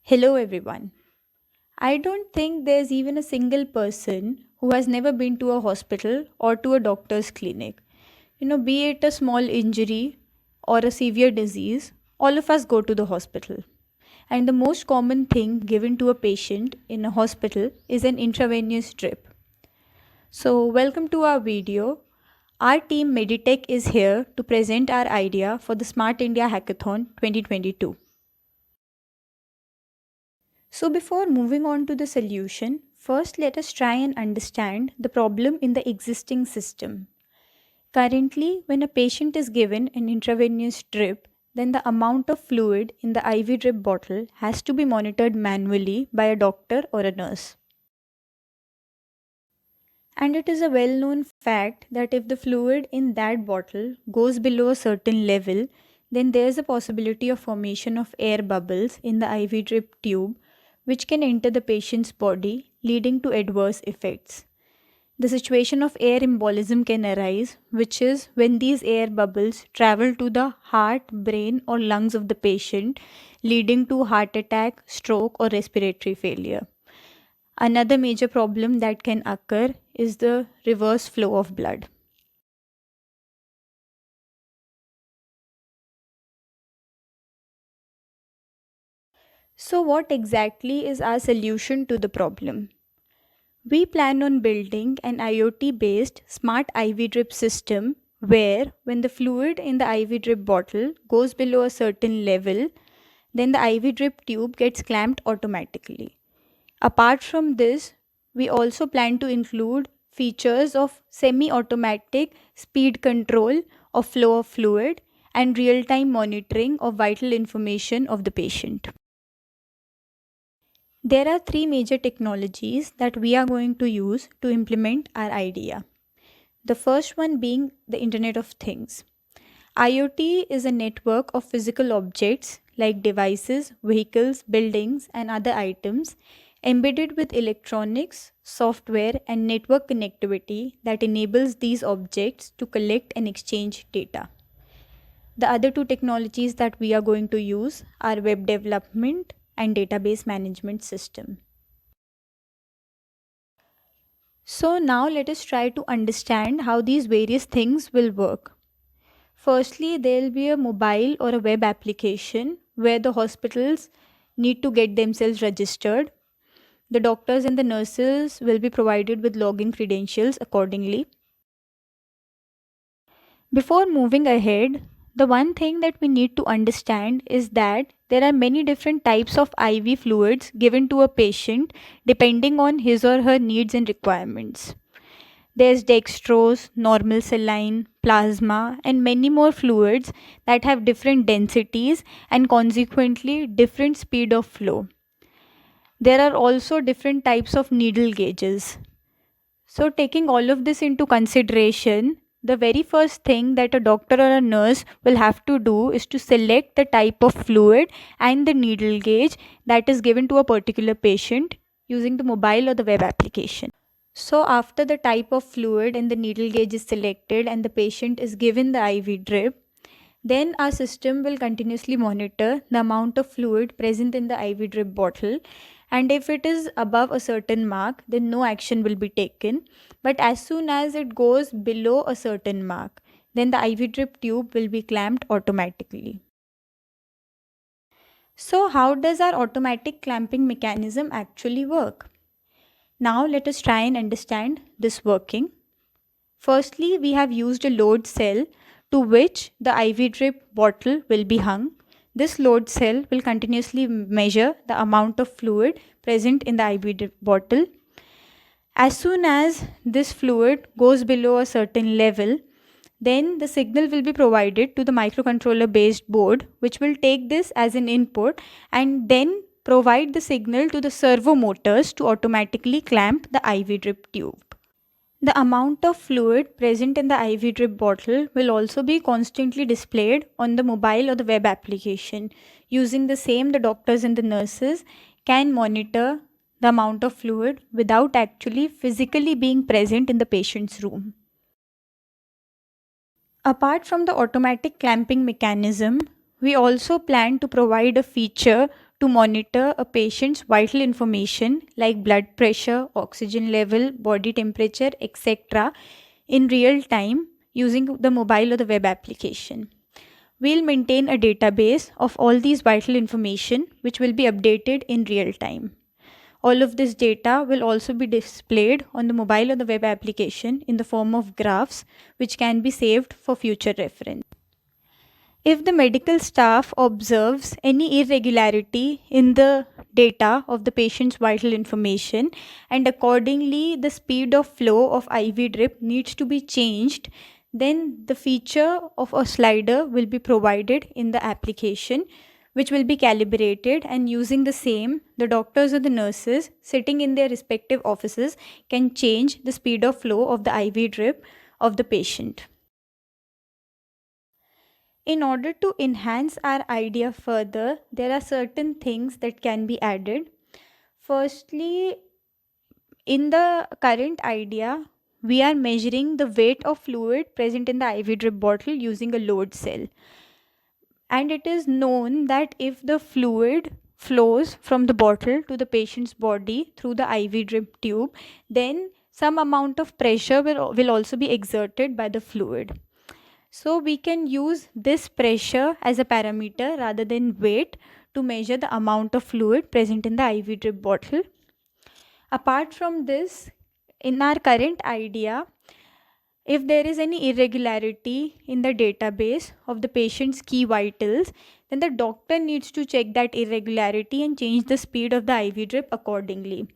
Hello, everyone. I don't think there's even a single person who has never been to a hospital or to a doctor's clinic. Be it a small injury or a severe disease, all of us go to the hospital. And the most common thing given to a patient in a hospital is an intravenous drip. So, welcome to our video. Our team MediTech is here to present our idea for the Smart India Hackathon 2022. So, before moving on to the solution, first let us try and understand the problem in the existing system. Currently, when a patient is given an intravenous drip, then the amount of fluid in the IV drip bottle has to be monitored manually by a doctor or a nurse. And it is a well known fact that if the fluid in that bottle goes below a certain level, then there is a possibility of formation of air bubbles in the IV drip tube, which can enter the patient's body, leading to adverse effects. The situation of air embolism can arise, which is when these air bubbles travel to the heart, brain, or lungs of the patient, leading to heart attack, stroke, or respiratory failure. Another major problem that can occur is the reverse flow of blood. So, what exactly is our solution to the problem? We plan on building an IoT based smart IV drip system where, when the fluid in the IV drip bottle goes below a certain level, then the IV drip tube gets clamped automatically. Apart from this, we also plan to include features of semi automatic speed control of flow of fluid and real time monitoring of vital information of the patient. There are three major technologies that we are going to use to implement our idea. The first one being the Internet of Things. IoT is a network of physical objects like devices, vehicles, buildings, and other items embedded with electronics, software, and network connectivity that enables these objects to collect and exchange data. The other two technologies that we are going to use are web development and database management system. So now let us try to understand how these various things will work. Firstly, there will be a mobile or a web application where the hospitals need to get themselves registered. The doctors and the nurses will be provided with login credentials accordingly. Before moving ahead, the one thing that we need to understand is that there are many different types of IV fluids given to a patient depending on his or her needs and requirements. There's dextrose, normal saline, plasma, and many more fluids that have different densities and consequently different speed of flow. There are also different types of needle gauges. So, taking all of this into consideration, the very first thing that a doctor or a nurse will have to do is to select the type of fluid and the needle gauge that is given to a particular patient using the mobile or the web application. So, after the type of fluid and the needle gauge is selected and the patient is given the IV drip, then our system will continuously monitor the amount of fluid present in the IV drip bottle. And if it is above a certain mark, then no action will be taken. But as soon as it goes below a certain mark, then the IV drip tube will be clamped automatically. So, how does our automatic clamping mechanism actually work? Now, let us try and understand this working. Firstly, we have used a load cell to which the IV drip bottle will be hung. This load cell will continuously measure the amount of fluid present in the IV drip bottle. As soon as this fluid goes below a certain level, then the signal will be provided to the microcontroller based board, which will take this as an input and then provide the signal to the servo motors to automatically clamp the IV drip tube. The amount of fluid present in the IV drip bottle will also be constantly displayed on the mobile or the web application. Using the same, the doctors and the nurses can monitor the amount of fluid without actually physically being present in the patient's room. Apart from the automatic clamping mechanism, we also plan to provide a feature to monitor a patient's vital information like blood pressure, oxygen level, body temperature, etc. in real time using the mobile or the web application. We'll maintain a database of all these vital information which will be updated in real time. All of this data will also be displayed on the mobile or the web application in the form of graphs which can be saved for future reference. If the medical staff observes any irregularity in the data of the patient's vital information and accordingly the speed of flow of IV drip needs to be changed, then the feature of a slider will be provided in the application which will be calibrated, and using the same, the doctors or the nurses sitting in their respective offices can change the speed of flow of the IV drip of the patient. In order to enhance our idea further, there are certain things that can be added. Firstly, in the current idea, we are measuring the weight of fluid present in the IV drip bottle using a load cell. And it is known that if the fluid flows from the bottle to the patient's body through the IV drip tube, then some amount of pressure will also be exerted by the fluid. So we can use this pressure as a parameter rather than weight to measure the amount of fluid present in the IV drip bottle. Apart from this, in our current idea, if there is any irregularity in the database of the patient's key vitals, then the doctor needs to check that irregularity and change the speed of the IV drip accordingly.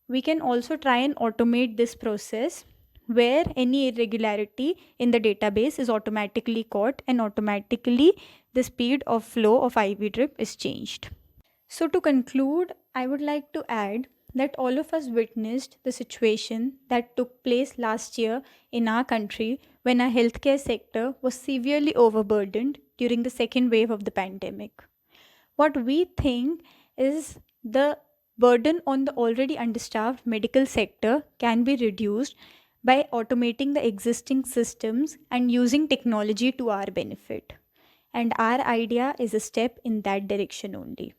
We can also try and automate this process where any irregularity in the database is automatically caught and automatically the speed of flow of IV drip is changed. So to conclude, I would like to add that all of us witnessed the situation that took place last year in our country when our healthcare sector was severely overburdened during the second wave of the pandemic. What we think is the burden on the already understaffed medical sector can be reduced by automating the existing systems and using technology to our benefit. And our idea is a step in that direction only.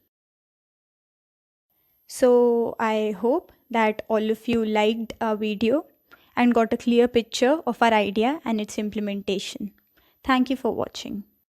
So I hope that all of you liked our video and got a clear picture of our idea and its implementation. Thank you for watching.